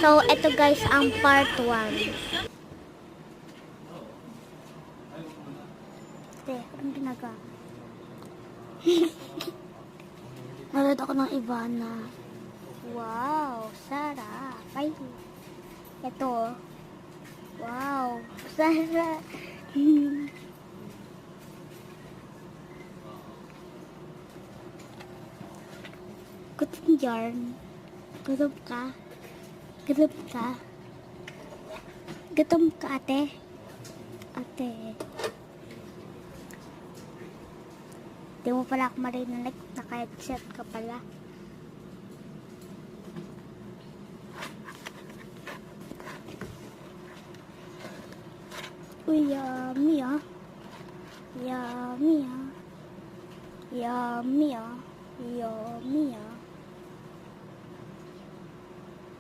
So, ito guys ang part 1. Anong ginagawa? Nalad ako ng Ivana. Wow, sarap. Ay, ito. Wow, sarap. Gutom yarn. Gutom ka? Gutom ka? Gutom ka, ate? Ate. Di mo pala ako marinig. Naka-headset ka pala. Uy, yummy ah. Yummy ah. Yummy ah. Yummy ah.